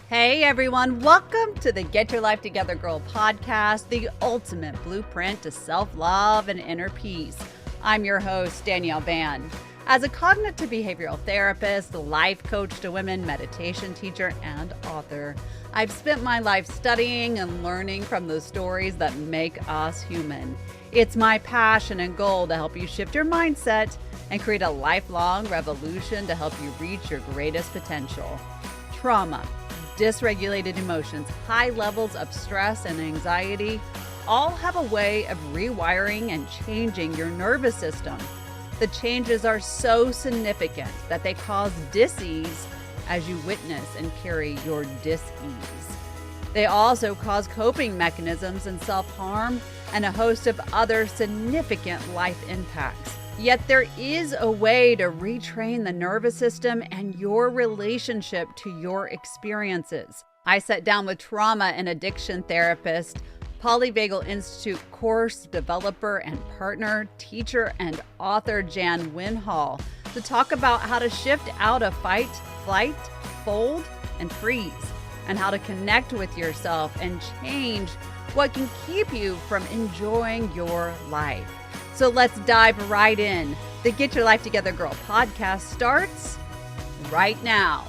Hey everyone, welcome to the Get Your Life Together Girl podcast, the ultimate blueprint to self-love and inner peace. I'm your host, Danielle Van. As a cognitive behavioral therapist, life coach to women, meditation teacher, and author, I've spent my life studying and learning from the stories that make us human. It's my passion and goal to help you shift your mindset and create a lifelong revolution to help you reach your greatest potential. Trauma, dysregulated emotions, high levels of stress and anxiety all have a way of rewiring and changing your nervous system. The changes are so significant that they cause dis-ease as you witness and carry your dis-ease. They also cause coping mechanisms and self-harm and a host of other significant life impacts. Yet there is a way to retrain the nervous system and your relationship to your experiences. I sat down with trauma and addiction therapist, Polyvagal Institute Course Developer and partner, teacher, and author Jan Winhall to talk about how to shift out of fight, flight, fold, and freeze, and how to connect with yourself and change what can keep you from enjoying your life. So let's dive right in. The Get Your Life Together Girl podcast starts right now.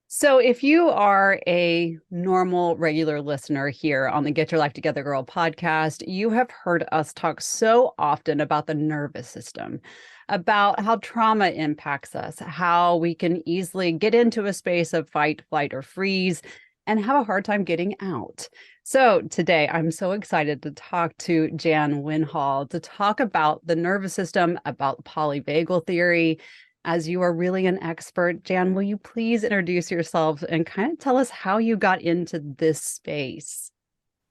So if you are a normal, regular listener here on the Get Your Life Together Girl podcast, you have heard us talk so often about the nervous system, about how trauma impacts us, how we can easily get into a space of fight, flight, or freeze, and have a hard time getting out. So today I'm so excited to talk to Jan Winhall to talk about the nervous system, about polyvagal theory. As you are really an expert, Jan, will you please introduce yourself and kind of tell us how you got into this space?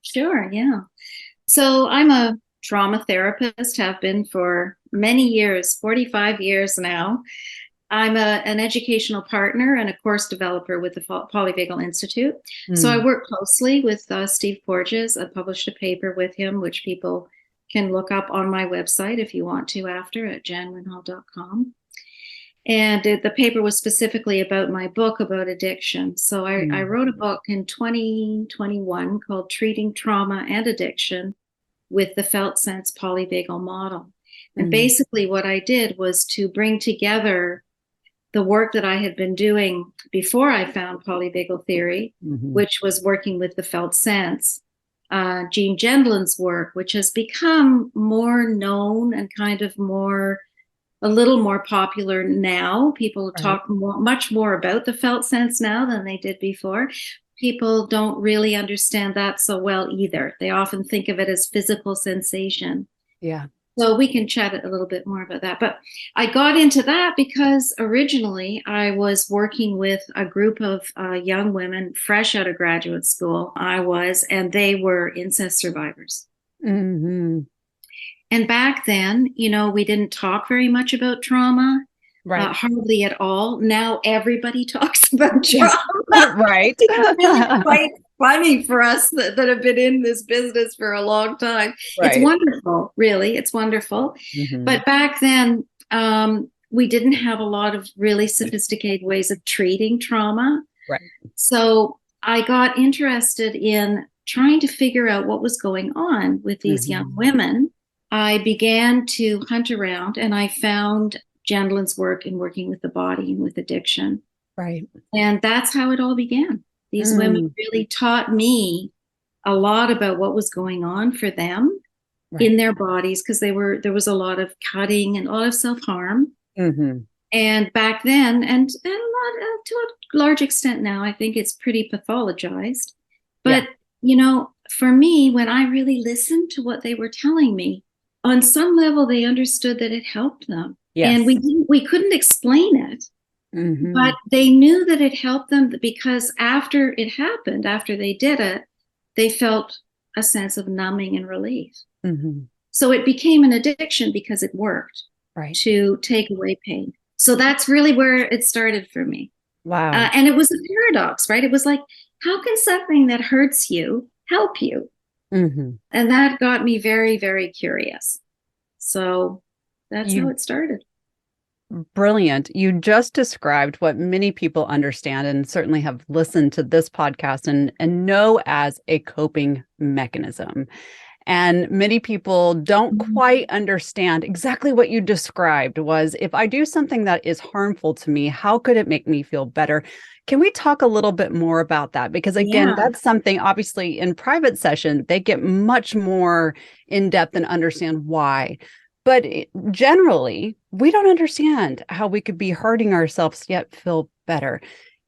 Sure, yeah. So I'm a trauma therapist, have been for many years, 45 years now. I'm an educational partner and a course developer with the Polyvagal Institute. So I work closely with Steve Porges. I published a paper with him, which people can look up on my website if you want to after at janwinhall.com. And the paper was specifically about my book about addiction. So I wrote a book in 2021 called Treating Trauma and Addiction with the Felt Sense Polyvagal Model. And basically what I did was to bring together the work that I had been doing before I found polyvagal theory, which was working with the felt sense, Gene Gendlin's work, which has become more known and kind of a little more popular now. People talk much more about the felt sense now than they did before. People don't really understand that so well either. They often think of it as physical sensation. Yeah. So we can chat a little bit more about that. But I got into that because originally I was working with a group of young women fresh out of graduate school. And they were incest survivors. And back then, we didn't talk very much about trauma. Hardly at all. Now everybody talks about trauma. Right. It's really quite funny for us that have been in this business for a long time. It's wonderful, really. It's wonderful. But back then, we didn't have a lot of really sophisticated ways of treating trauma. So I got interested in trying to figure out what was going on with these young women. I began to hunt around and I found Gendlin's work in working with the body and with addiction. And that's how it all began. These women really taught me a lot about what was going on for them in their bodies, because there was a lot of cutting and a lot of self-harm. And back then, and a lot to a large extent now, I think it's pretty pathologized. But, for me, when I really listened to what they were telling me, on some level, they understood that it helped them. And we couldn't explain it. But they knew that it helped them because after it happened, after they did it, they felt a sense of numbing and relief. So it became an addiction because it worked to take away pain. So that's really where it started for me. Wow. And it was a paradox, right? It was like, how can something that hurts you help you? And that got me very, very curious. So that's how it started. Brilliant. You just described what many people understand and certainly have listened to this podcast and know as a coping mechanism. And many people don't quite understand exactly what you described was, if I do something that is harmful to me, how could it make me feel better? Can we talk a little bit more about that? Because again, that's something obviously in private session, they get much more in depth and understand why. But generally, we don't understand how we could be hurting ourselves yet feel better.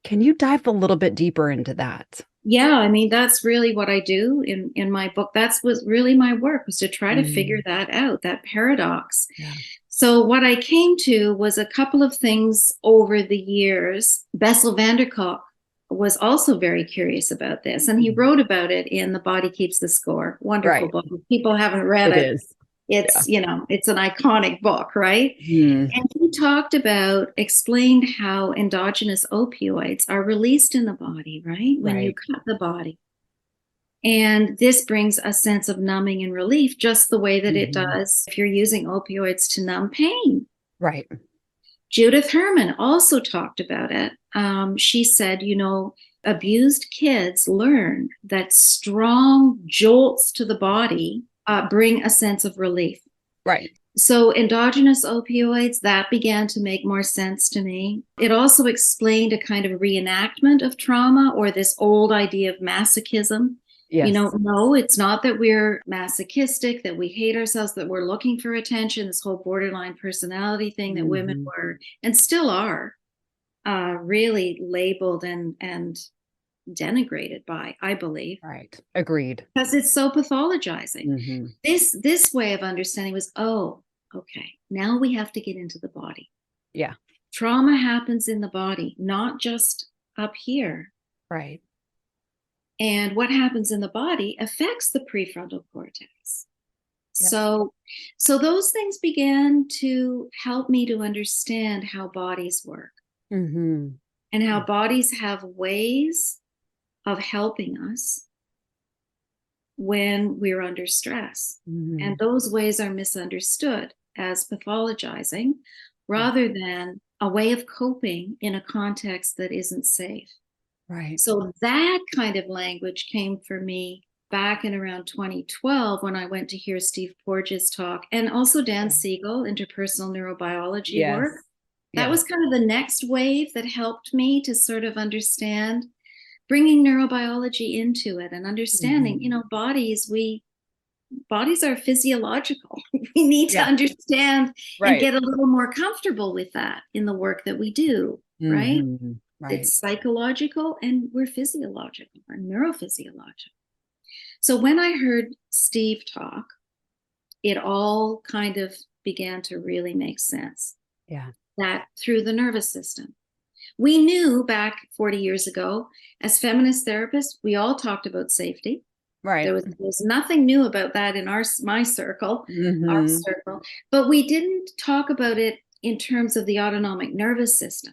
Can you dive a little bit deeper into that? Yeah, I mean, that's really what I do in my book. That's was really my work, was to try to figure that out, that paradox. Yeah. So what I came to was a couple of things over the years. Bessel van der Kolk was also very curious about this, and he wrote about it in The Body Keeps the Score. Wonderful book. If people haven't read it. Is. It's, it's an iconic book, right? And he talked about, explained how endogenous opioids are released in the body, right? When you cut the body. And this brings a sense of numbing and relief, just the way that it does if you're using opioids to numb pain. Right. Judith Herman also talked about it. She said, abused kids learn that strong jolts to the body bring a sense of relief. Right. So endogenous opioids, that began to make more sense to me. It also explained a kind of reenactment of trauma, or this old idea of masochism. Yes. No, it's not that we're masochistic, that we hate ourselves, that we're looking for attention, this whole borderline personality thing that women were and still are really labeled and denigrated by, I believe. Right. Agreed. Because it's so pathologizing. This way of understanding was, okay, now we have to get into the body. Yeah. Trauma happens in the body, not just up here. Right. And what happens in the body affects the prefrontal cortex. Yep. So those things began to help me to understand how bodies work and how bodies have ways of helping us when we're under stress. And those ways are misunderstood as pathologizing rather than a way of coping in a context that isn't safe. Right. So that kind of language came for me back in around 2012 when I went to hear Steve Porges talk, and also Dan Siegel, interpersonal neurobiology work. That was kind of the next wave that helped me to sort of understand, bringing neurobiology into it and understanding, bodies are physiological. We need to understand and get a little more comfortable with that in the work that we do, right? It's psychological and we're physiological or neurophysiological. So when I heard Steve talk, it all kind of began to really make sense. Yeah. That through the nervous system. We knew back 40 years ago, as feminist therapists, we all talked about safety. Right. There was nothing new about that in my circle, our circle, but we didn't talk about it in terms of the autonomic nervous system.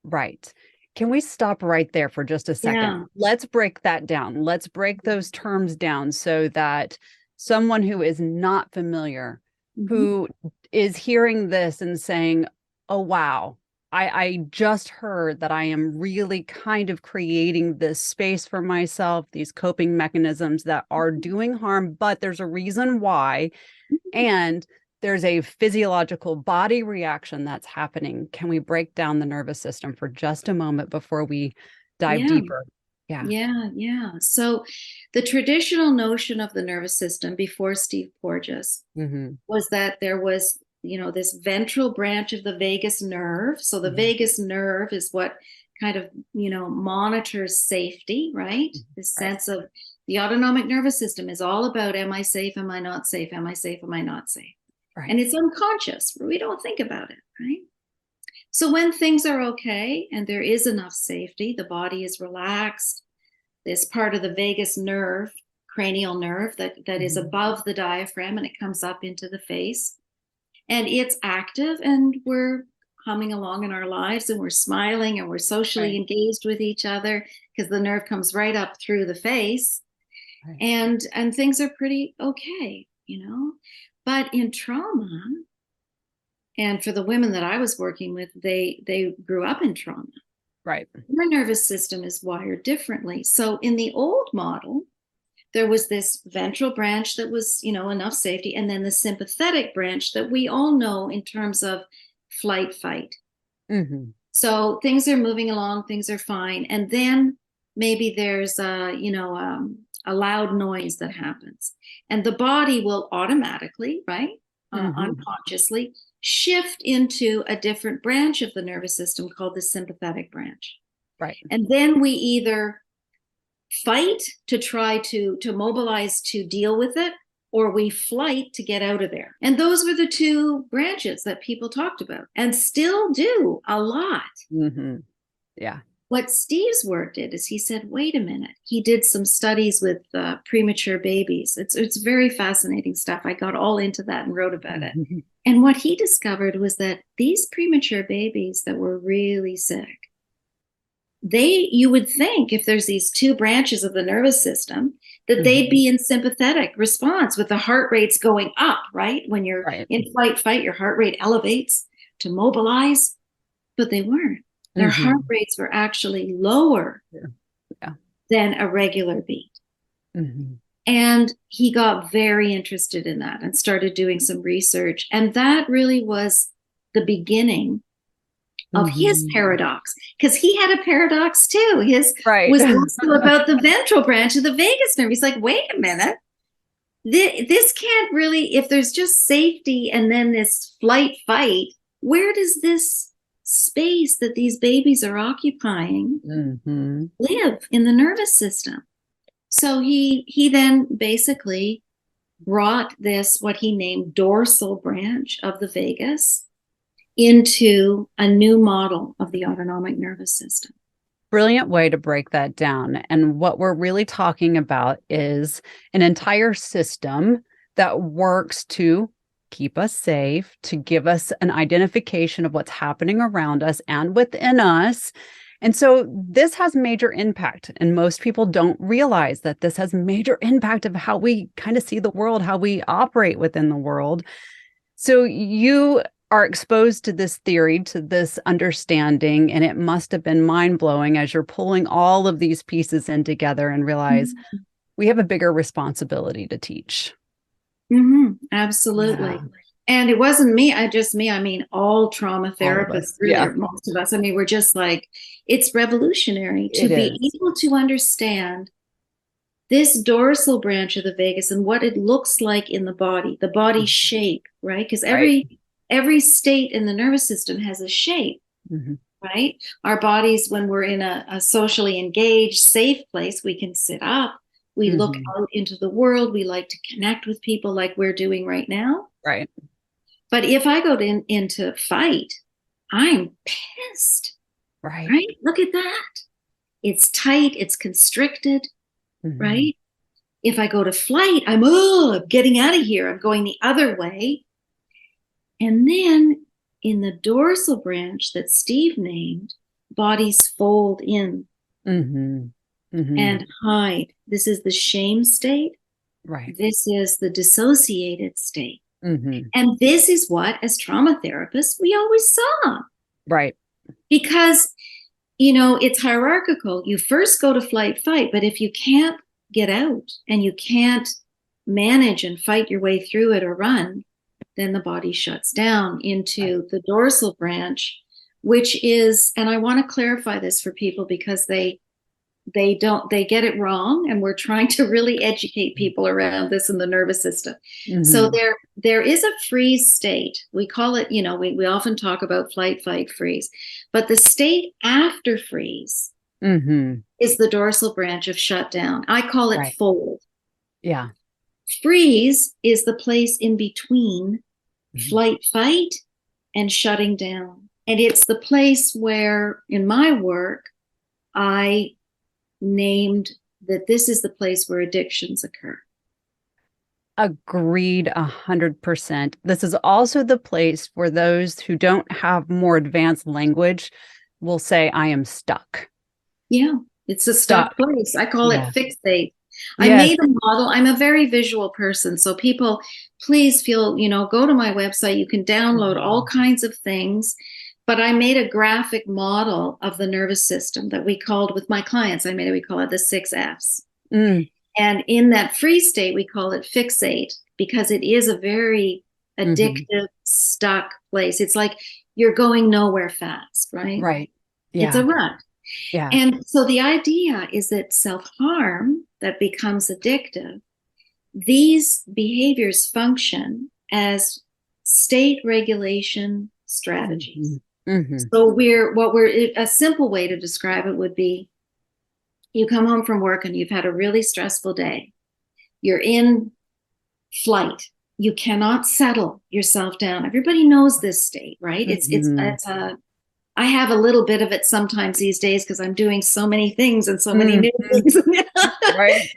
Right. Can we stop right there for just a second? Yeah. Let's break that down. Let's break those terms down so that someone who is not familiar, who is hearing this and saying, oh, wow, I just heard that I am really kind of creating this space for myself, these coping mechanisms that are doing harm, but there's a reason why. And there's a physiological body reaction that's happening. Can we break down the nervous system for just a moment before we dive deeper? Yeah. So the traditional notion of the nervous system before Steve Porges was that there was, this ventral branch of the vagus nerve. So the vagus nerve is what kind of, monitors safety, right? This sense of the autonomic nervous system is all about, am I safe? Am I not safe? Am I safe? Am I not safe? Right. And it's unconscious. We don't think about it, right? So when things are okay and there is enough safety, the body is relaxed, this part of the vagus nerve, cranial nerve that is above the diaphragm, and it comes up into the face. And it's active, and we're humming along in our lives, and we're smiling, and we're socially engaged with each other because the nerve comes right up through the face. And things are pretty okay, But in trauma, And for the women that I was working with, they grew up in trauma. Right. Their nervous system is wired differently. So in the old model, there was this ventral branch that was, enough safety, and then the sympathetic branch that we all know in terms of flight, fight. Mm-hmm. So things are moving along, things are fine. And then maybe there's a loud noise that happens. And the body will automatically, right, unconsciously shift into a different branch of the nervous system called the sympathetic branch. Right. And then we either fight to try to mobilize to deal with it, or we flight to get out of there. And those were the two branches that people talked about and still do a lot. Mm-hmm. Yeah. What Steve's work did is he said, wait a minute. He did some studies with premature babies. It's very fascinating stuff. I got all into that and wrote about it. And what he discovered was that these premature babies that were really sick, you would think if there's these two branches of the nervous system, that they'd be in sympathetic response with the heart rates going up, right? When you're in flight, fight, your heart rate elevates to mobilize, but they weren't. Their heart rates were actually lower than a regular beat. Mm-hmm. And he got very interested in that and started doing some research. And that really was the beginning of his paradox, because he had a paradox too. His was also about the ventral branch of the vagus nerve. He's like, wait a minute, this can't really, if there's just safety and then this flight fight, where does this space that these babies are occupying live in the nervous system? So he then basically brought this, what he named dorsal branch of the vagus, into a new model of the autonomic nervous system. Brilliant way to break that down. And what we're really talking about is an entire system that works to keep us safe, to give us an identification of what's happening around us and within us. And so this has major impact. And most people don't realize that this has major impact of how we kind of see the world, how we operate within the world. So you are exposed to this theory, to this understanding, and it must have been mind-blowing as you're pulling all of these pieces in together and realize we have a bigger responsibility to teach. Absolutely. Yeah. And it wasn't me, I mean, all trauma therapists, really, most of us. I mean, we're just like, it's revolutionary to be able to understand this dorsal branch of the vagus and what it looks like in the body shape, right? Because every state in the nervous system has a shape, right? Our bodies, when we're in a socially engaged, safe place, we can sit up. We look out into the world. We like to connect with people like we're doing right now. Right. But if I go into fight, I'm pissed. Right? Look at that. It's tight. It's constricted. Right? If I go to flight, I'm getting out of here. I'm going the other way. And then in the dorsal branch that Steve named, bodies fold in and hide. This is the shame state. Right. This is the dissociated state. And this is what, as trauma therapists, we always saw. Right. Because, it's hierarchical. You first go to flight, fight, but if you can't get out and you can't manage and fight your way through it or run, then the body shuts down into the dorsal branch, which is, and I want to clarify this for people because they get it wrong, and we're trying to really educate people around this in the nervous system. So there is a freeze state. We call it, we often talk about flight, fight, freeze, but the state after freeze is the dorsal branch of shutdown. I call it fold. Yeah. Freeze is the place in between flight, fight, and shutting down. And it's the place where, in my work, I named that this is the place where addictions occur. Agreed 100%. This is also the place where those who don't have more advanced language will say, I am stuck. Yeah, it's a stuck place. I call it fixate. I made a model. I'm a very visual person. So people, please feel, go to my website. You can download all kinds of things. But I made a graphic model of the nervous system that we called, with my clients, we call it the 6 Fs. And in that free state, we call it fixate, because it is a very addictive, stuck place. It's like you're going nowhere fast, right? Right. Yeah. It's a rut. Yeah. And so the idea is that self-harm that becomes addictive, these behaviors function as state regulation strategies. So a simple way to describe it would be, you come home from work and you've had a really stressful day. You're in flight. You cannot settle yourself down. Everybody knows this state, right? I have a little bit of it sometimes these days because I'm doing so many things and so many new things. Right.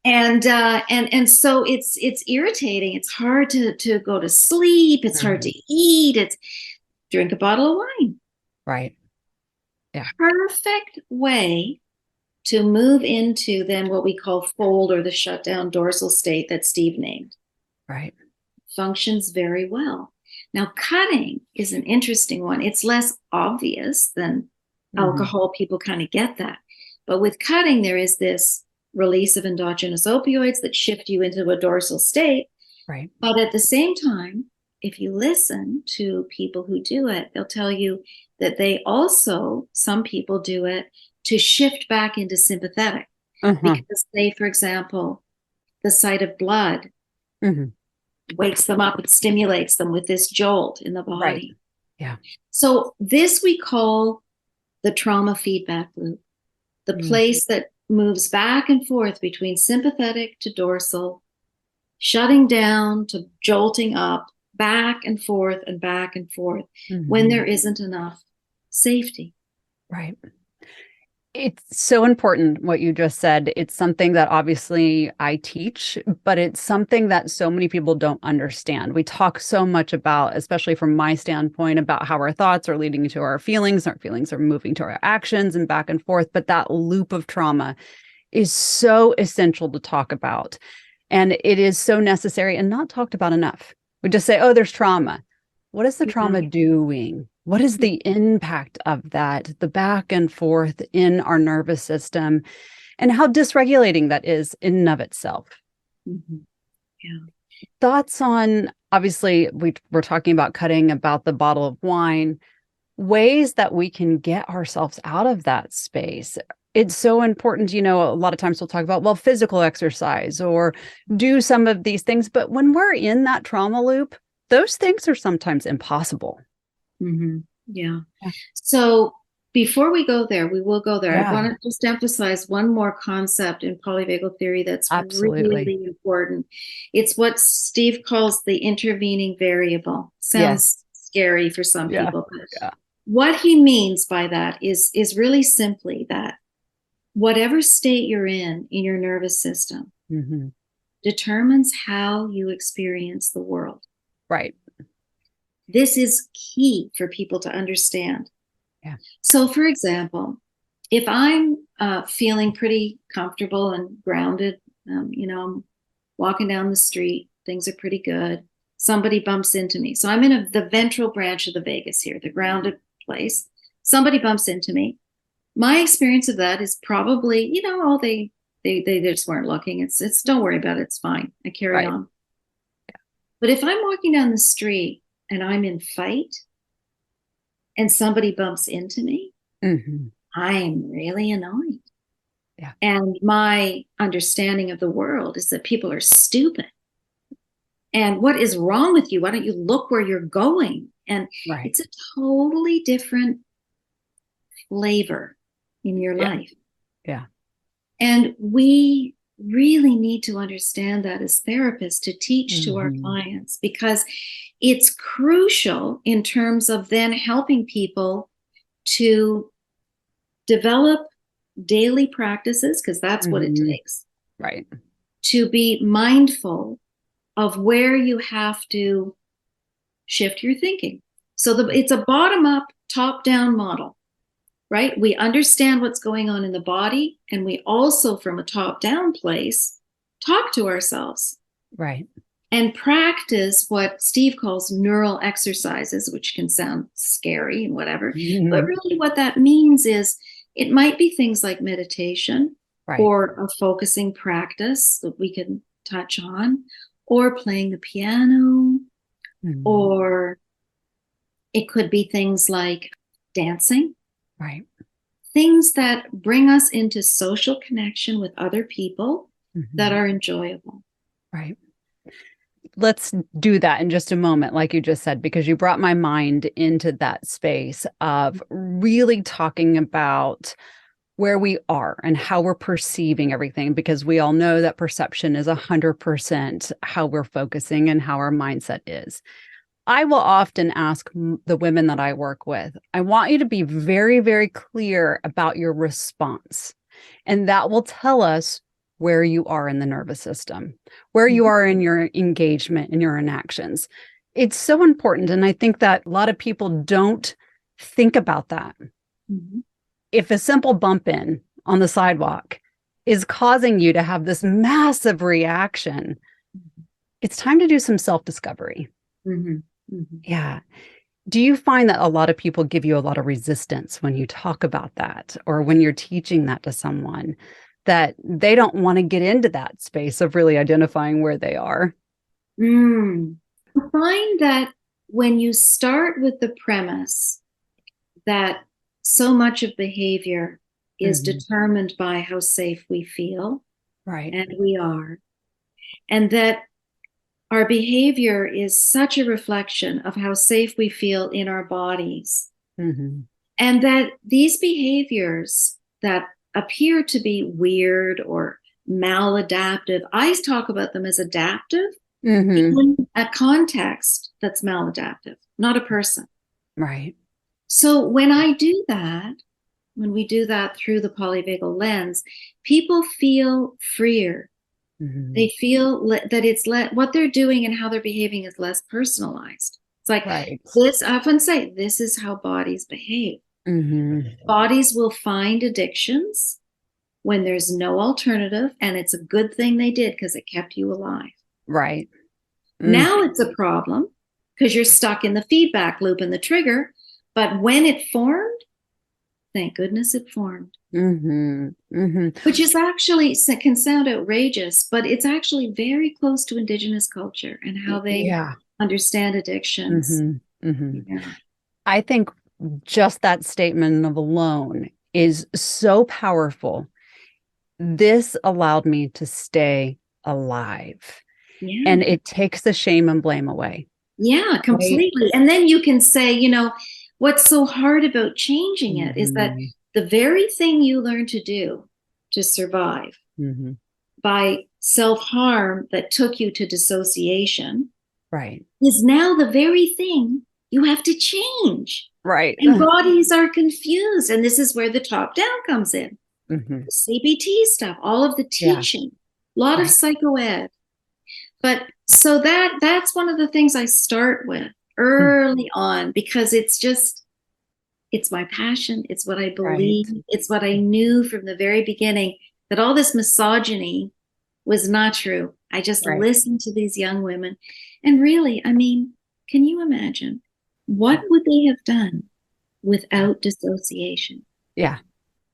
And so it's irritating. It's hard to go to sleep. It's hard to eat. It's drink a bottle of wine. Right. Yeah. Perfect way to move into then what we call fold, or the shutdown dorsal state that Steve named. Right. Functions very well. Now, cutting is an interesting one. It's less obvious than alcohol. People kind of get that. But with cutting, there is this release of endogenous opioids that shift you into a dorsal state. Right. But at the same time, if you listen to people who do it, they'll tell you that some people do it to shift back into sympathetic. Because say, for example, the sight of blood wakes them up, it stimulates them with this jolt in the body. Right. Yeah. So this we call the trauma feedback loop, the place that moves back and forth between sympathetic to dorsal, shutting down to jolting up, back and forth and back and forth when there isn't enough safety. Right. It's so important what you just said. It's something that obviously I teach, but it's something that so many people don't understand. We talk so much about, especially from my standpoint, about how our thoughts are leading to our feelings are moving to our actions and back and forth. But that loop of trauma is so essential to talk about. And it is so necessary and not talked about enough. We just say, oh, there's trauma. What is the trauma doing? What is the impact of that, the back and forth in our nervous system, and how dysregulating that is in and of itself? Yeah. Thoughts on, obviously, we're talking about cutting, about the bottle of wine, ways that we can get ourselves out of that space. It's so important, a lot of times we'll talk about, physical exercise or do some of these things. But when we're in that trauma loop, those things are sometimes impossible. Yeah. So before we go there, we will go there. Yeah. I want to just emphasize one more concept in polyvagal theory that's really important. It's what Steve calls the intervening variable. Sounds scary for some people. But what he means by that is really simply that whatever state you're in your nervous system determines how you experience the world. Right. This is key for people to understand. Yeah. So, for example, if I'm feeling pretty comfortable and grounded, I'm walking down the street, things are pretty good. Somebody bumps into me. So I'm in the ventral branch of the vagus here, the grounded place. Somebody bumps into me. My experience of that is probably, they just weren't looking. It's don't worry about it. It's fine. I carry on. Yeah. But if I'm walking down the street and I'm in fight and somebody bumps into me, I'm really annoyed. Yeah. And my understanding of the world is that people are stupid. And what is wrong with you? Why don't you look where you're going? And it's a totally different flavor in your life. Yeah. And we really need to understand that as therapists to teach to our clients, because it's crucial in terms of then helping people to develop daily practices, because that's what it takes. Right. To be mindful of where you have to shift your thinking. So it's a bottom-up, top-down model. right? We understand what's going on in the body, and we also, from a top-down place, talk to ourselves. Right. And practice what Steve calls neural exercises, which can sound scary and whatever. Mm-hmm. But really what that means is it might be things like meditation, right, or a focusing practice that we can touch on, or playing the piano, mm-hmm, or it could be things like dancing. Right. Things that bring us into social connection with other people, mm-hmm, that are enjoyable. Right. Let's do that in just a moment, like you just said, because you brought my mind into that space of really talking about where we are and how we're perceiving everything, because we all know that perception is 100% how we're focusing and how our mindset is. I will often ask the women that I work with, I want you to be very, very clear about your response. And that will tell us where you are in the nervous system, where you are in your engagement and your inactions. It's so important. And I think that a lot of people don't think about that. Mm-hmm. If a simple bump in on the sidewalk is causing you to have this massive reaction, it's time to do some self-discovery. Mm-hmm. Mm-hmm. Yeah. Do you find that a lot of people give you a lot of resistance when you talk about that, or when you're teaching that to someone, that they don't want to get into that space of really identifying where they are? I find that when you start with the premise that so much of behavior is mm-hmm. determined by how safe we feel, right, and we are, and that our behavior is such a reflection of how safe we feel in our bodies, mm-hmm. and that these behaviors that appear to be weird or maladaptive, I talk about them as adaptive, mm-hmm. in a context that's maladaptive, not a person. Right. So when I do that, when we do that through the polyvagal lens, people feel freer. Mm-hmm. They feel that what they're doing and how they're behaving is less personalized. It's like, right, this, I often say, this is how bodies behave. Mm-hmm. Bodies will find addictions when there's no alternative, and it's a good thing they did because it kept you alive. Right. Mm-hmm. Now it's a problem because you're stuck in the feedback loop and the trigger. But when it formed, thank goodness it formed. Mm-hmm. Mm-hmm. Which is actually, can sound outrageous, but it's actually very close to Indigenous culture and how they understand addictions. Mm-hmm. Mm-hmm. Yeah. I think just that statement of alone is so powerful. This allowed me to stay alive. Yeah. And it takes the shame and blame away. Yeah, completely. Right? And then you can say, what's so hard about changing it, mm-hmm. is that the very thing you learn to do to survive, mm-hmm. by self-harm that took you to dissociation, right, is now the very thing you have to change. Right. And bodies are confused. And this is where the top-down comes in. Mm-hmm. The CBT stuff, all of the teaching, a lot of psychoed. But so that's one of the things I start with early on, because it's my passion. It's what I believe. Right. It's what I knew from the very beginning, that all this misogyny was not true. I just listened to these young women. And really, can you imagine what would they have done without dissociation? Yeah.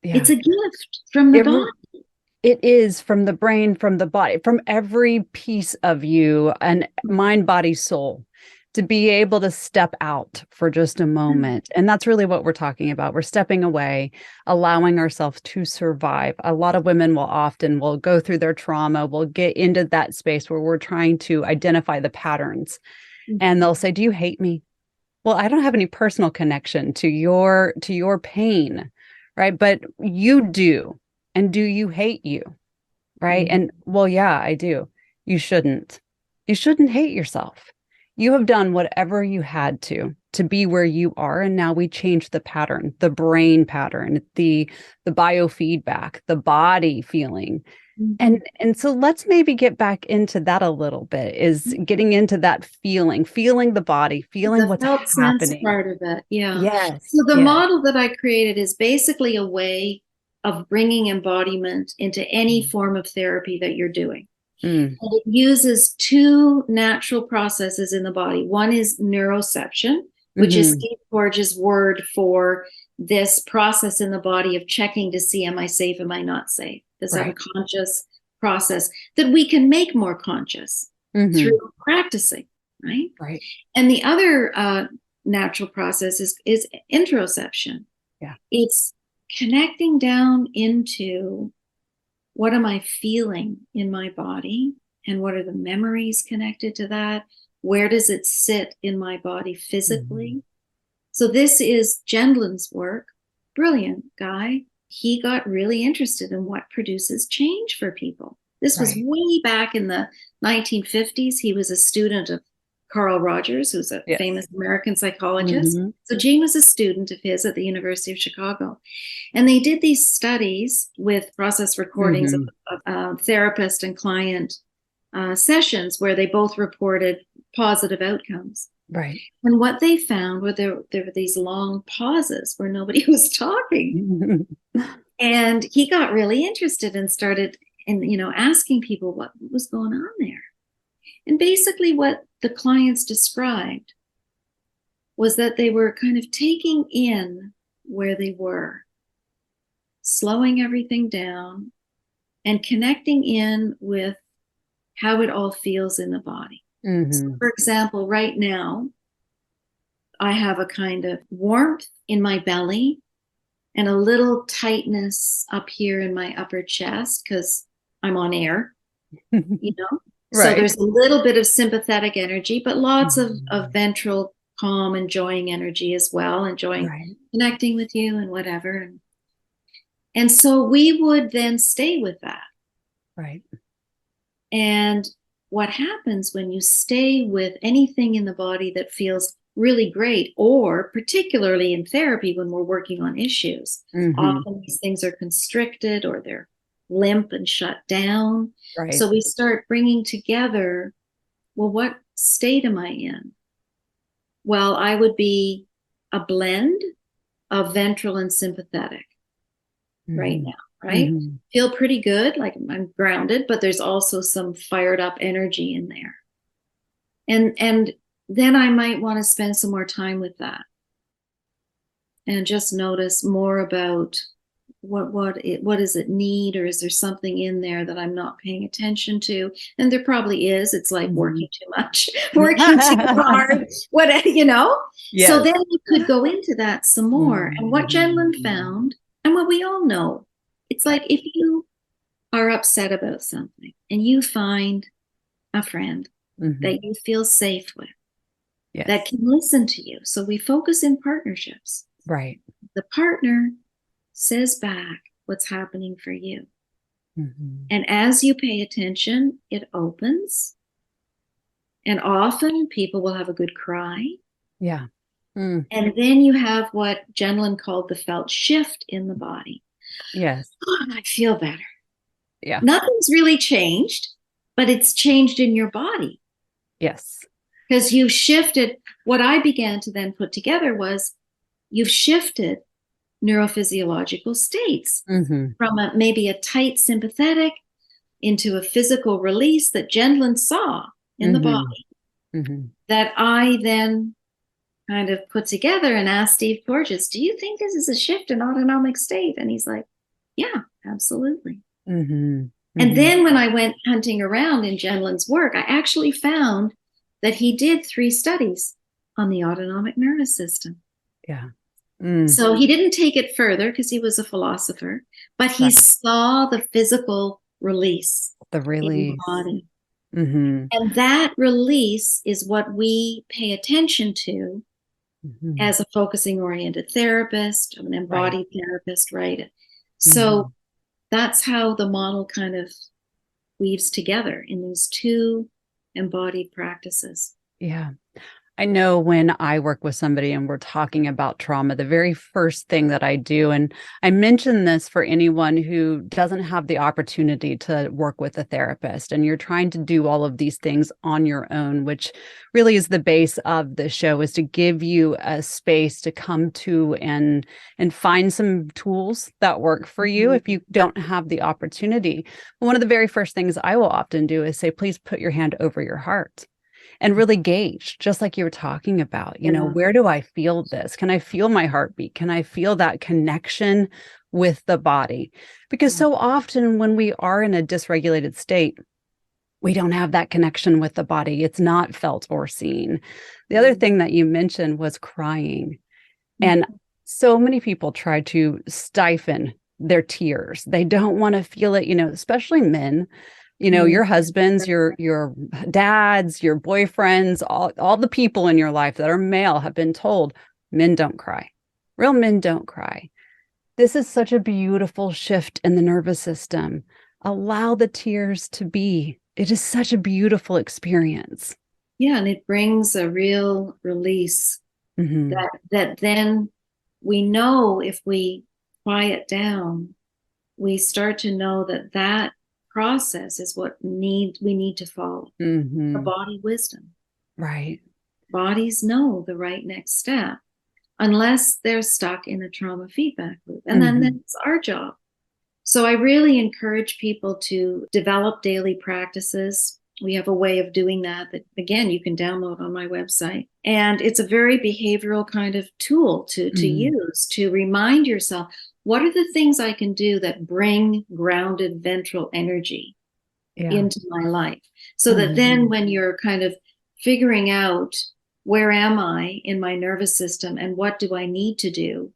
It's a gift from the body. It is, from the brain, from the body, from every piece of you, and mind, body, soul, to be able to step out for just a moment. And that's really what we're talking about. We're stepping away, allowing ourselves to survive. A lot of women will go through their trauma, will get into that space where we're trying to identify the patterns. Mm-hmm. And they'll say, do you hate me? Well, I don't have any personal connection to your pain, right? But you do. And do you hate you? Right. Mm-hmm. And well, yeah, I do. You shouldn't hate yourself. You have done whatever you had to be where you are. And now we change the pattern, the brain pattern, the biofeedback, the body feeling. And so let's maybe get back into that a little bit, is getting into that feeling the body, feeling The what's felt sense happening. part of it. Yeah. Yes. So the yes. model that I created is basically a way of bringing embodiment into any form of therapy that you're doing. And it uses two natural processes in the body. One is neuroception, which is Steve Porges' word for this process in the body of checking to see, am I safe, am I not safe? This unconscious process that we can make more conscious through practicing, right? Right. And the other natural process is interoception. Yeah. It's connecting down into, what am I feeling in my body? And what are the memories connected to that? Where does it sit in my body physically? So this is Gendlin's work. Brilliant guy. He got really interested in what produces change for people. This was way back in the 1950s. He was a student of Carl Rogers, who's a famous American psychologist. So Gene was a student of his at the University of Chicago. And they did these studies with process recordings of therapist and client sessions where they both reported positive outcomes. Right. And what they found were there were these long pauses where nobody was talking. And he got really interested and started asking people what was going on there. And basically what the clients described was that they were kind of taking in where they were, slowing everything down, and connecting in with how it all feels in the body. So for example, right now, I have a kind of warmth in my belly and a little tightness up here in my upper chest because I'm on air, So there's a little bit of sympathetic energy, but lots of ventral, calm, enjoying energy as well, enjoying connecting with you and whatever. And so we would then stay with that. Right. And what happens when you stay with anything in the body that feels really great, or particularly in therapy when we're working on issues, often these things are constricted or they're limp and shut down. Right. So we start bringing together, well, what state am I in? Well, I would be a blend of ventral and sympathetic right now. Right? Feel pretty good, like I'm grounded, but there's also some fired up energy in there. And then I might want to spend some more time with that and just notice more about what does it need, or is there something in there that I'm not paying attention to? And there probably is. It's like working too much, working too hard, Yes. So then you could go into that some more. And what Jen found, and what we all know, it's like if you are upset about something and you find a friend that you feel safe with, that can listen to you. So we focus in partnerships. Right. The partner says back what's happening for you. And as you pay attention, it opens. And often people will have a good cry. Yeah. And then you have what Jen called the felt shift in the body. Yes. Oh, I feel better. Yeah. Nothing's really changed, but it's changed in your body. Yes. Because you've shifted. What I began to then put together was you've shifted neurophysiological states from maybe a tight sympathetic into a physical release that Jen saw in the body that I then kind of put together and asked Steve Porges, do you think this is a shift in autonomic state? And he's like, yeah, absolutely. And then when I went hunting around in Jen work, I actually found that he did 3 studies on the autonomic nervous system. Yeah. So he didn't take it further because he was a philosopher, but he saw the physical release, the release in the body. And that release is what we pay attention to as a focusing oriented therapist, an embodied therapist, right? So that's how the model kind of weaves together in these 2 embodied practices. Yeah. I know when I work with somebody and we're talking about trauma, the very first thing that I do, and I mention this for anyone who doesn't have the opportunity to work with a therapist, and you're trying to do all of these things on your own, which really is the base of the show, is to give you a space to come to and find some tools that work for you if you don't have the opportunity. One of the very first things I will often do is say, please put your hand over your heart. And really gauge, just like you were talking about, where do I feel this? Can I feel my heartbeat? Can I feel that connection with the body? Because so often when we are in a dysregulated state, we don't have that connection with the body. It's not felt or seen. The other thing that you mentioned was crying. And so many people try to stifle their tears. They don't want to feel it, especially men. Your husbands, your dads, your boyfriends, all the people in your life that are male have been told, men don't cry. Real men don't cry. This is such a beautiful shift in the nervous system. Allow the tears to be. It is such a beautiful experience. Yeah, and it brings a real release that then we know if we quiet down, we start to know that process is what we need to follow. The body wisdom. Right. Bodies know the right next step unless they're stuck in a trauma feedback loop. And then that's our job. So I really encourage people to develop daily practices. We have a way of doing that again, you can download on my website. And it's a very behavioral kind of tool to use to remind yourself, what are the things I can do that bring grounded ventral energy into my life? So that then when you're kind of figuring out, where am I in my nervous system and what do I need to do?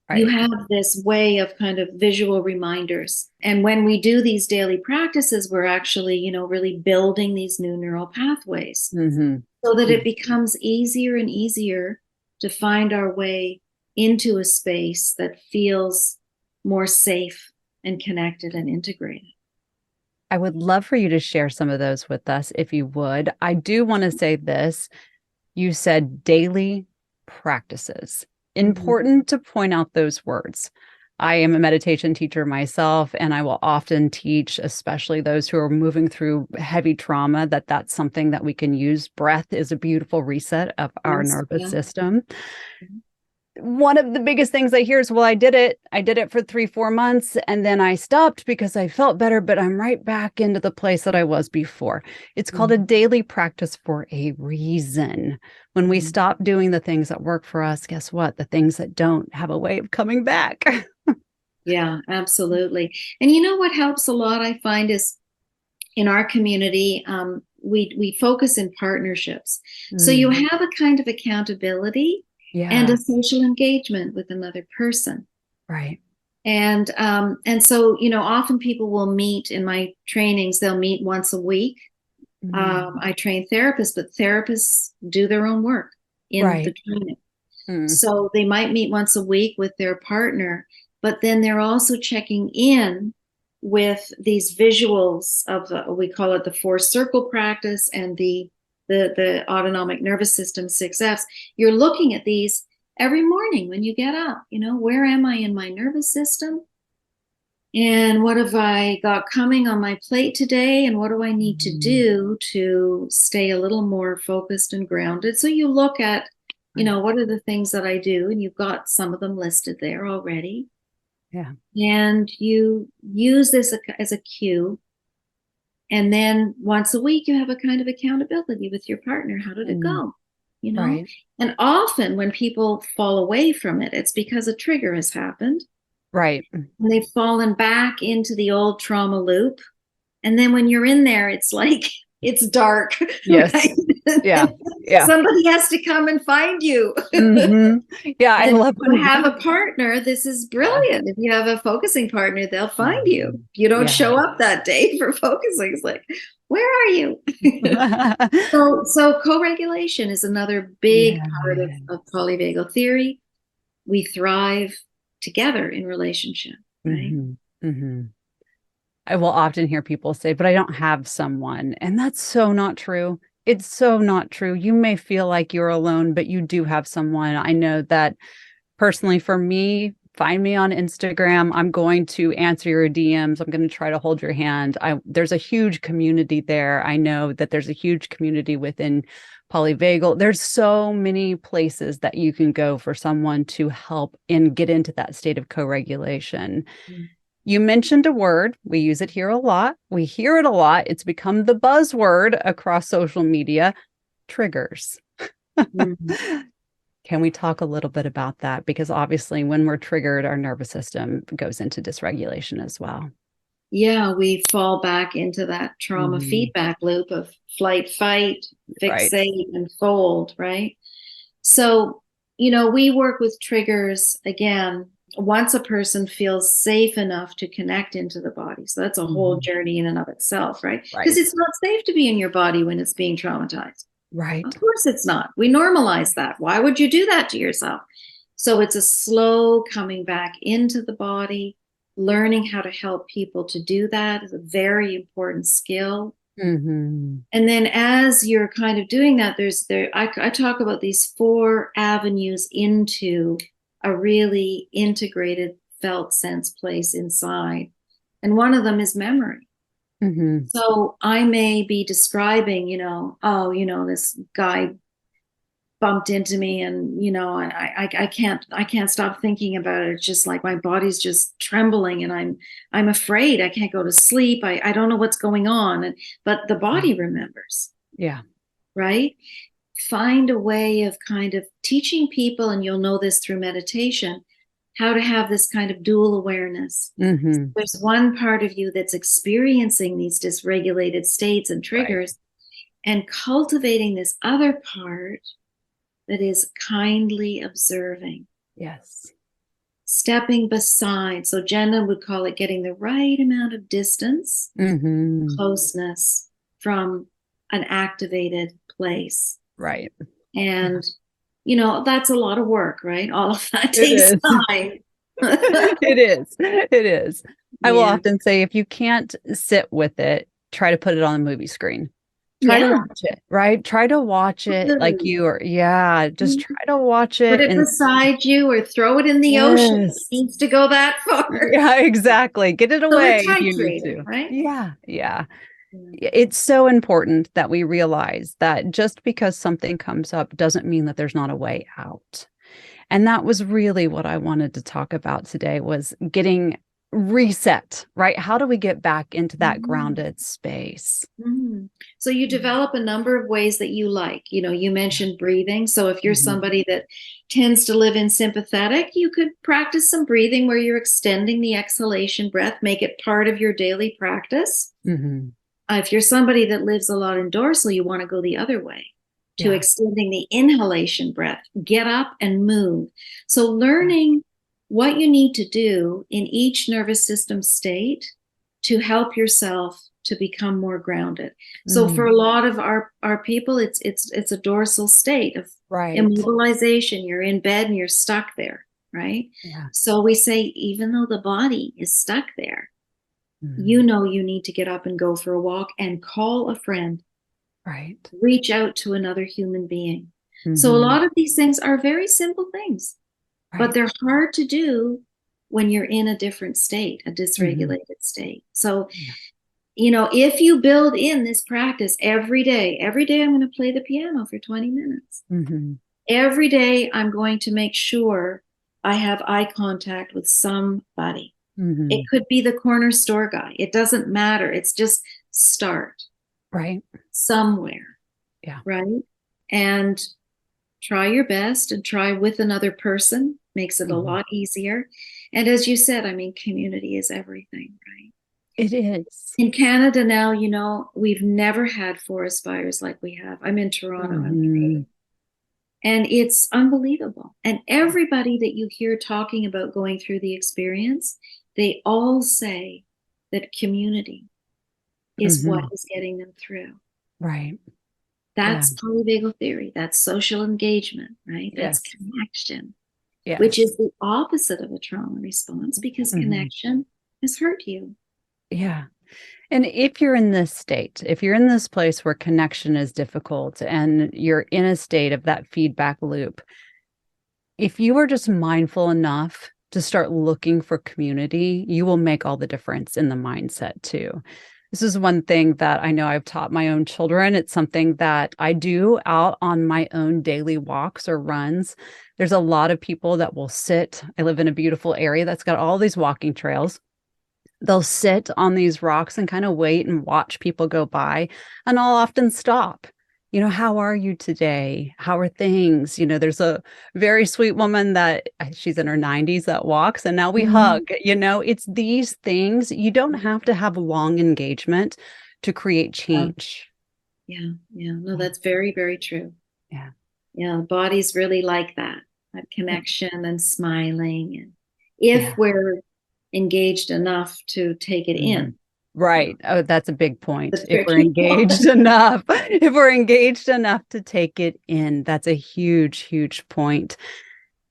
Right. You have this way of kind of visual reminders. And when we do these daily practices, we're actually, really building these new neural pathways so that it becomes easier and easier to find our way into a space that feels more safe and connected and integrated. I would love for you to share some of those with us, if you would. I do want to say this. You said daily practices. Important to point out those words. I am a meditation teacher myself, and I will often teach, especially those who are moving through heavy trauma, that's something that we can use. Breath is a beautiful reset of our nervous system. One of the biggest things I hear is, well, I did it for 3-4 months and then I stopped because I felt better, but I'm right back into the place that I was before. It's called a daily practice for a reason. When we stop doing the things that work for us, guess what? The things that don't have a way of coming back. Yeah, absolutely. And you know what helps a lot, I find, is in our community, we focus in partnerships. So you have a kind of accountability and a social engagement with another person. Right. And so, often people will meet in my trainings, they'll meet once a week. I train therapists, but therapists do their own work in the training. So they might meet once a week with their partner, but then they're also checking in with these visuals of we call it the 4-circle practice and the autonomic nervous system 6Fs. You're looking at these every morning when you get up. Where am I in my nervous system? And what have I got coming on my plate today? And what do I need to do to stay a little more focused and grounded? So you look at, what are the things that I do? And you've got some of them listed there already. Yeah. And you use this as a cue. And then once a week, you have a kind of accountability with your partner. How did it go? Right. And often when people fall away from it, it's because a trigger has happened. Right. And they've fallen back into the old trauma loop. And then when you're in there, it's like, it's dark. Yes. Right? Yeah. Yeah. Somebody has to come and find you. Yeah. I love when you have a partner. This is brilliant. If you have a focusing partner, they'll find you. If you don't show up that day for focusing, it's like, where are you? So co-regulation is another big part of polyvagal theory. We thrive together in relationship, right? I will often hear people say, but I don't have someone. And that's so not true. It's so not true. You may feel like you're alone, but you do have someone. I know that personally for me, find me on Instagram. I'm going to answer your DMs. I'm going to try to hold your hand. There's a huge community there. I know that there's a huge community within Polyvagal. There's so many places that you can go for someone to help and get into that state of co-regulation. Mm-hmm. You mentioned a word. We use it here a lot. We hear it a lot. It's become the buzzword across social media, triggers. Mm-hmm. Can we talk a little bit about that? Because obviously when we're triggered, our nervous system goes into dysregulation as well. Yeah, we fall back into that trauma feedback loop of flight, fight, fixate, and fold, right? So, we work with triggers, again, once a person feels safe enough to connect into the body. So that's a whole journey in and of itself, right? Because it's not safe to be in your body when it's being traumatized. Right. Of course it's not. We normalize that. Why would you do that to yourself? So it's a slow coming back into the body. Learning how to help people to do that is a very important skill. Mm-hmm. And then as you're kind of doing that, I talk about these 4 avenues into a really integrated felt sense place inside. And one of them is memory. Mm-hmm. So I may be describing, this guy bumped into me and, I can't stop thinking about it. It's just like my body's just trembling and I'm afraid. I can't go to sleep. I don't know what's going on. But the body remembers. Yeah. Right? Find a way of kind of teaching people, and you'll know this through meditation, how to have this kind of dual awareness. Mm-hmm. So there's one part of you that's experiencing these dysregulated states and triggers, and cultivating this other part that is kindly observing. Yes. Stepping beside. So Jenna would call it getting the right amount of distance, closeness from an activated place. Right. And, that's a lot of work, right? All of that takes time. It is. It is. I will often say, if you can't sit with it, try to put it on the movie screen. Try to watch it, right? Try to watch it like you are. Yeah. Just try to watch it. Put it beside you or throw it in the ocean. It needs to go that far. Yeah, exactly. Get it away if you need to. Right? Yeah. Yeah. It's so important that we realize that just because something comes up doesn't mean that there's not a way out. And that was really what I wanted to talk about today, was getting reset, right? How do we get back into that grounded space? So you develop a number of ways that you like. You mentioned breathing. So if you're somebody that tends to live in sympathetic, you could practice some breathing where you're extending the exhalation breath, make it part of your daily practice. If you're somebody that lives a lot in dorsal, you want to go the other way to extending the inhalation breath. Get up and move. So learning what you need to do in each nervous system state to help yourself to become more grounded. So for a lot of our people, it's a dorsal state of immobilization. You're in bed and you're stuck there, right? Yeah. So we say, even though the body is stuck there, you need to get up and go for a walk and call a friend. Right. Reach out to another human being. So a lot of these things are very simple things, but they're hard to do when you're in a different state, a dysregulated state. So, if you build in this practice every day I'm going to play the piano for 20 minutes. Every day I'm going to make sure I have eye contact with somebody. It could be the corner store guy. It doesn't matter. It's just start. Right. Somewhere. Yeah. Right. And try your best, and try with another person. Makes it a lot easier. And as you said, community is everything, right? It is. In Canada now, we've never had forest fires like we have. I'm in Toronto. And it's unbelievable. And everybody that you hear talking about going through the experience, they all say that community is what is getting them through. Right. That's polyvagal theory. That's social engagement, right? That's connection, which is the opposite of a trauma response, because connection has hurt you. Yeah. And if you're in this state, if you're in this place where connection is difficult and you're in a state of that feedback loop, if you are just mindful enough to start looking for community, you will make all the difference in the mindset too. This is one thing that I know I've taught my own children. It's something that I do out on my own daily walks or runs. There's a lot of people that will sit. I live in a beautiful area that's got all these walking trails. They'll sit on these rocks and kind of wait and watch people go by. And I'll often stop. How are you today? How are things? There's a very sweet woman that she's in her 90s that walks, and now we hug. It's these things. You don't have to have long engagement to create change. Yeah. No, that's very, very true. Yeah. Yeah. Bodies really like that connection and smiling. And if we're engaged enough to take it in. Right. Oh, that's a big point. If we're engaged enough, to take it in, that's a huge, huge point.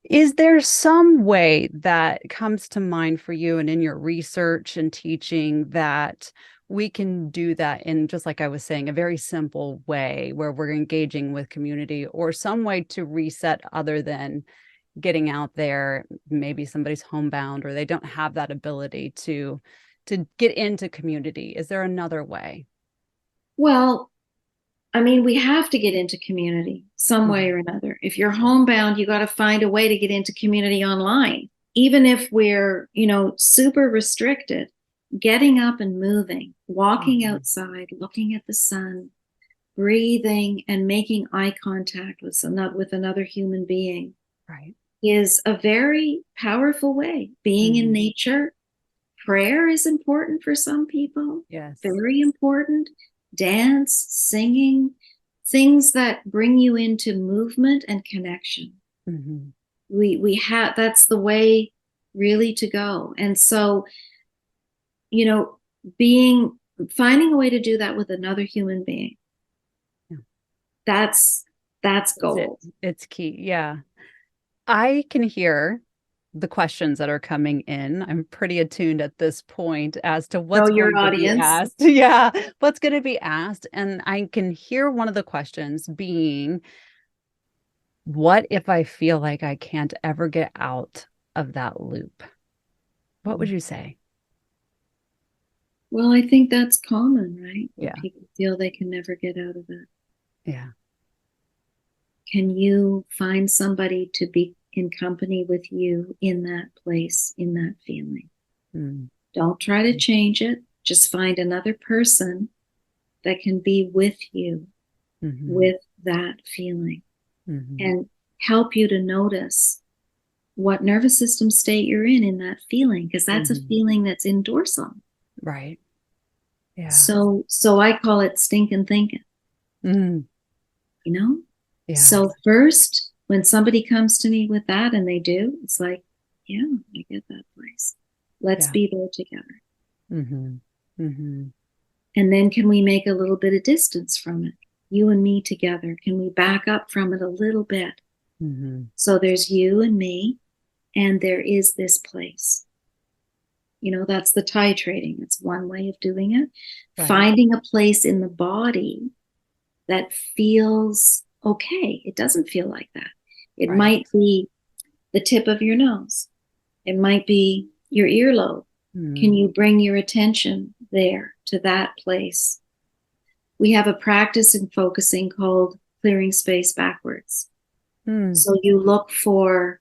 Is there some way that comes to mind for you and in your research and teaching that we can do that in, just like I was saying, a very simple way where we're engaging with community, or some way to reset other than getting out there? Maybe somebody's homebound or they don't have that ability to get into community. Is there another way? Well, I mean, we have to get into community some way or another. If you're homebound, you got to find a way to get into community online. Even if we're, super restricted, getting up and moving, walking outside, looking at the sun, breathing and making eye contact with another human being, right, is a very powerful way. Being in nature. Prayer is important for some people. Yes. Very important. Dance, singing, things that bring you into movement and connection. We have, that's the way really to go. And so, finding a way to do that with another human being. Yeah. That's gold. It's key. Yeah. I can hear the questions that are coming in. I'm pretty attuned at this point as to what's going to be asked. Yeah, what's going to be asked. And I can hear one of the questions being, what if I feel like I can't ever get out of that loop? What would you say? Well, I think that's common, right? Yeah. People feel they can never get out of it. Yeah. Can you find somebody to be in company with you in that place, in that feeling? Don't try to change it. Just find another person that can be with you with that feeling and help you to notice what nervous system state you're in that feeling, because that's a feeling that's in dorsal. Right. Yeah. So I call it stinking thinking. Yeah. So first, when somebody comes to me with that and they do, it's like, yeah, I get that place. Let's be there together. And then can we make a little bit of distance from it? You and me together. Can we back up from it a little bit? So there's you and me, and there is this place. That's the titrating. It's one way of doing it. Right. Finding a place in the body that feels okay. It doesn't feel like that. It might be the tip of your nose. It might be your earlobe. Can you bring your attention there to that place? We have a practice in focusing called clearing space backwards. So you look for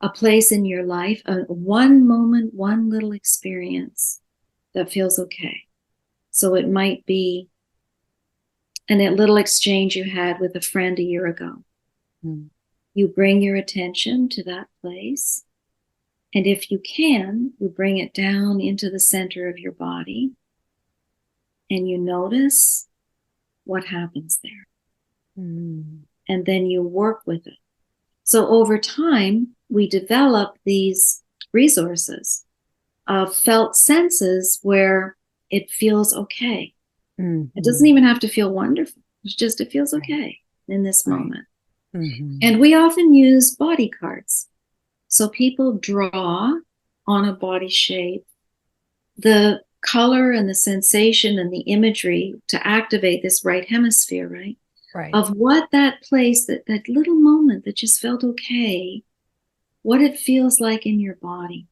a place in your life, one moment, one little experience that feels okay. So it might be a little exchange you had with a friend a year ago. You bring your attention to that place. And if you can, you bring it down into the center of your body and you notice what happens there. And then you work with it. So over time, we develop these resources of felt senses where it feels okay. It doesn't even have to feel wonderful. It's just, it feels okay in this moment. And we often use body cards. So people draw on a body shape the color and the sensation and the imagery to activate this right hemisphere, right? Right. Of what that place, that little moment that just felt okay, what it feels like in your body.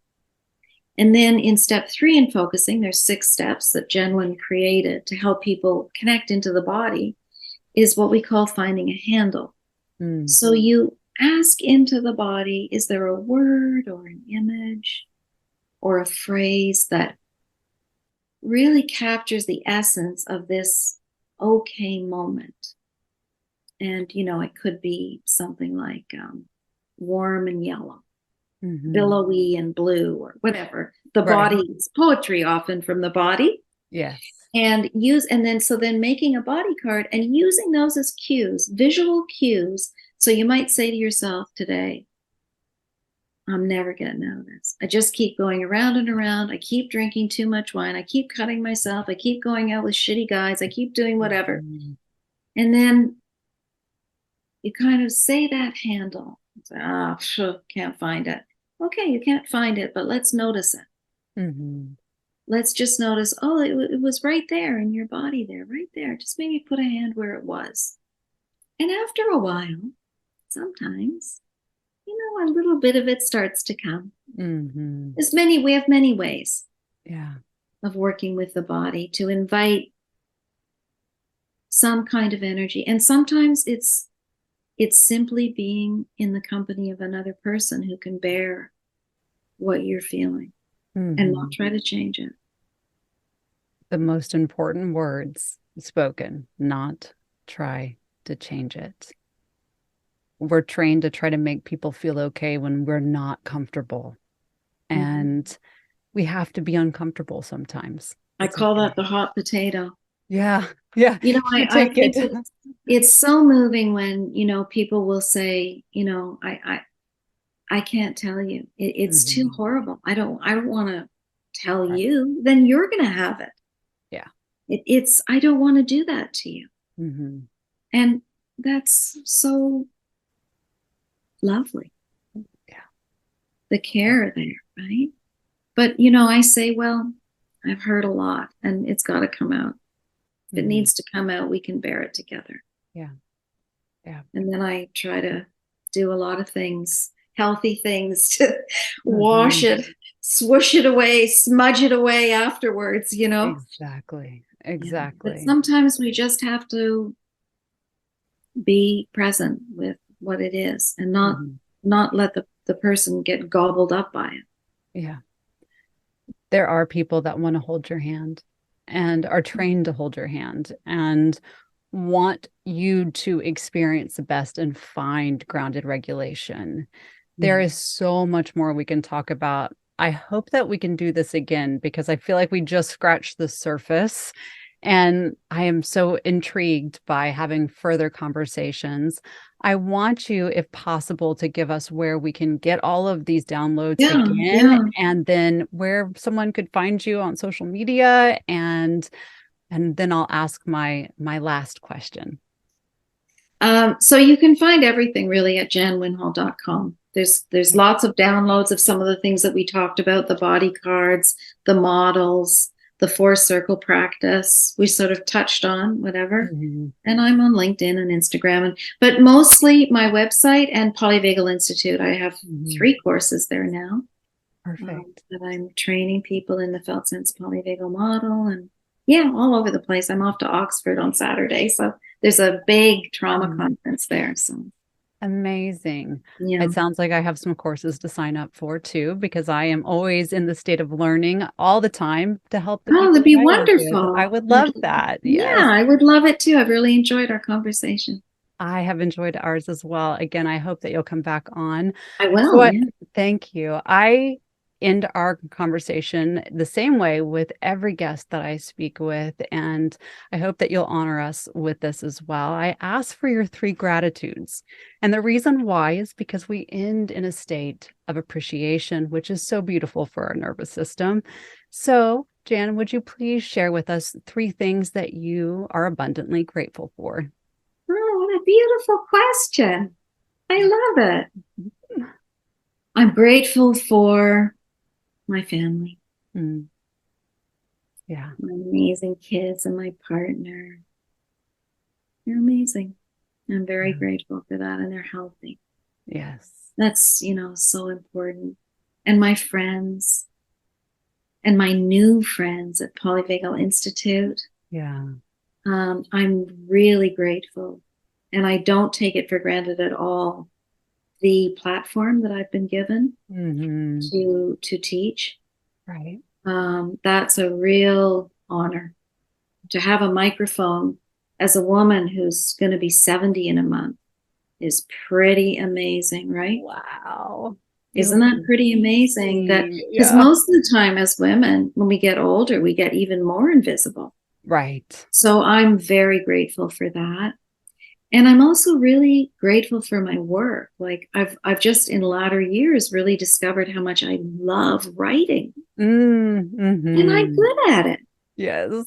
And then in step 3 in focusing, there's 6 steps that Jan Winhall created to help people connect into the body, is what we call finding a handle. Mm. So you ask into the body, is there a word or an image or a phrase that really captures the essence of this okay moment? And, it could be something like warm and yellow, billowy and blue, or whatever. The body is poetry often from the body. Yes. And then making a body card and using those as cues, visual cues. So you might say to yourself today, I'm never getting out of this. I just keep going around and around. I keep drinking too much wine. I keep cutting myself. I keep going out with shitty guys. I keep doing whatever. And then you kind of say that handle. Can't find it. Okay, you can't find it, but let's notice it. Let's just notice, it was right there in your body there, right there. Just maybe put a hand where it was. And after a while, sometimes, a little bit of it starts to come. We have many ways of working with the body to invite some kind of energy. And sometimes it's simply being in the company of another person who can bear what you're feeling and not try to change it. The most important words spoken, not try to change it. We're trained to try to make people feel okay when we're not comfortable. And we have to be uncomfortable sometimes. I call that the hot potato. Yeah. Yeah. I think it's so moving when, people will say, I can't tell you. It's too horrible. I don't want to tell you. Then you're going to have it. Yeah. I don't want to do that to you. And that's so lovely. Yeah. The care there, right? But, I say, well, I've heard a lot and it's got to come out. If it needs to come out, we can bear it together. Yeah. Yeah. And then I try to do a lot of things, healthy things, to wash it, swoosh it away, smudge it away afterwards, Exactly. Yeah. But sometimes we just have to be present with what it is and not let the person get gobbled up by it. Yeah. There are people that want to hold your hand and are trained to hold your hand and want you to experience the best and find grounded regulation. There is so much more we can talk about. I hope that we can do this again because I feel like we just scratched the surface and I am so intrigued by having further conversations. I want you, if possible, to give us where we can get all of these downloads again, and then where someone could find you on social media, and then I'll ask my last question. So you can find everything really at janwinhall.com. There's lots of downloads of some of the things that we talked about, the body cards, the models, the 4-circle practice we sort of touched on, whatever. And I'm on LinkedIn and Instagram, but mostly my website and Polyvagal Institute. I have 3 courses there now. Perfect. That I'm training people in the felt sense polyvagal model, and all over the place. I'm off to Oxford on Saturday, so there's a big trauma conference there. So amazing. It sounds like I have some courses to sign up for too, because I am always in the state of learning all the time to help the people. That'd be wonderful. I would love that. Yes. Yeah, I would love it too. I've really enjoyed our conversation. I have enjoyed ours as well. Again, I hope that you'll come back on. I will. Thank you. I end our conversation the same way with every guest that I speak with, and I hope that you'll honor us with this as well. I ask for your 3 gratitudes, and the reason why is because we end in a state of appreciation, which is so beautiful for our nervous system. So, Jan, would you please share with us 3 things that you are abundantly grateful for? Oh, what a beautiful question. I love it. I'm grateful for my family. Yeah. My amazing kids and my partner. They're amazing. I'm very grateful for that, and they're healthy. Yes. That's, so important. And my friends and my new friends at Polyvagal Institute. Yeah. I'm really grateful, and I don't take it for granted at all, the platform that I've been given to teach. Right. That's a real honor to have a microphone as a woman who's going to be 70 in a month is pretty amazing, right? Wow. Isn't that pretty amazing? Because most of the time as women, when we get older, we get even more invisible. Right. So I'm very grateful for that. And I'm also really grateful for my work. Like I've just in latter years really discovered how much I love writing. And I'm good at it. Yes.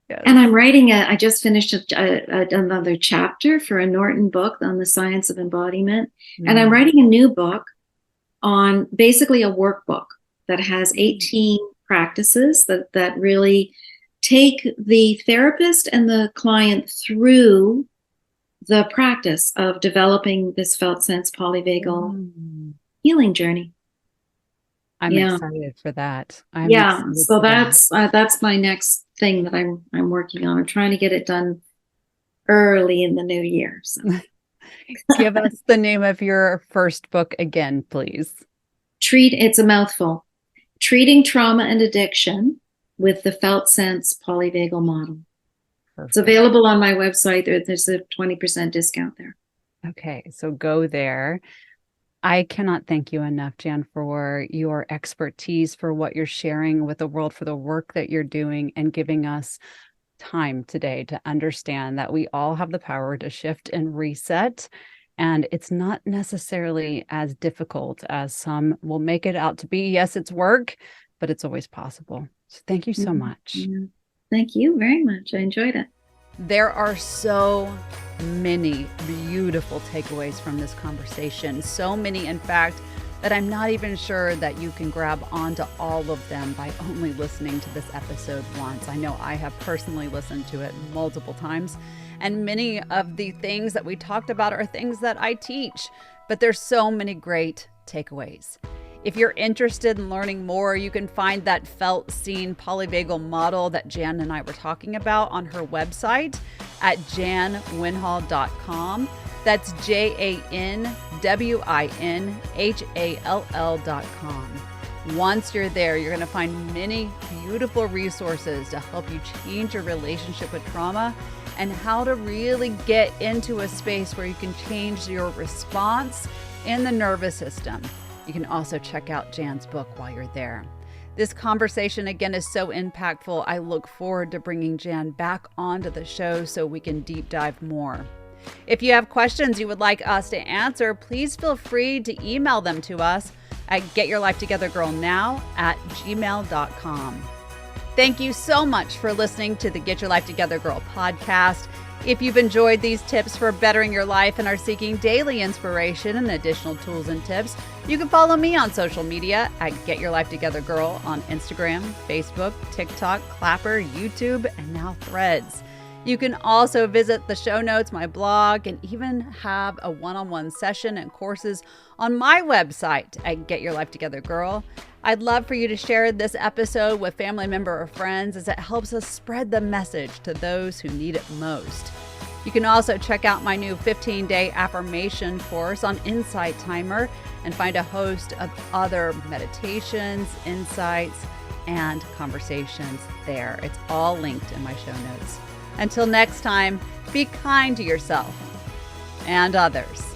Yes. And I'm writing I just finished another chapter for a Norton book on the science of embodiment. And I'm writing a new book on basically a workbook that has 18 practices that really take the therapist and the client through the practice of developing this felt sense polyvagal healing journey. I'm excited for that. So that's my next thing that I'm working on. I'm trying to get it done early in the new year. So. Give us the name of your first book again, please. It's a mouthful. Treating Trauma and Addiction with the Felt Sense Polyvagal Model. Perfect. It's available on my website. There's a 20% discount there. Okay, so go there. I cannot thank you enough, Jan, for your expertise, for what you're sharing with the world, for the work that you're doing, and giving us time today to understand that we all have the power to shift and reset. And it's not necessarily as difficult as some will make it out to be. Yes, it's work, but it's always possible. So thank you so much. Yeah. Thank you very much. I enjoyed it. There are so many beautiful takeaways from this conversation. So many, in fact, that I'm not even sure that you can grab onto all of them by only listening to this episode once. I know I have personally listened to it multiple times, and many of the things that we talked about are things that I teach, but there's so many great takeaways. If you're interested in learning more, you can find that felt seen polyvagal model that Jan and I were talking about on her website at janwinhall.com. That's JANWINHALL.com. Once you're there, you're going to find many beautiful resources to help you change your relationship with trauma and how to really get into a space where you can change your response in the nervous system. You can also check out Jan's book while you're there. This conversation, again, is so impactful. I look forward to bringing Jan back onto the show so we can deep dive more. If you have questions you would like us to answer, please feel free to email them to us at getyourlifetogethergirlnow@gmail.com. Thank you so much for listening to the Get Your Life Together Girl podcast. If you've enjoyed these tips for bettering your life and are seeking daily inspiration and additional tools and tips, you can follow me on social media at Get Your Life Together Girl on Instagram, Facebook, TikTok, Clapper, YouTube, and now Threads. You can also visit the show notes, my blog, and even have a one-on-one session and courses on my website at Get Your Life Together Girl. I'd love for you to share this episode with family member or friends as it helps us spread the message to those who need it most. You can also check out my new 15-day affirmation course on Insight Timer and find a host of other meditations, insights, and conversations there. It's all linked in my show notes. Until next time, be kind to yourself and others.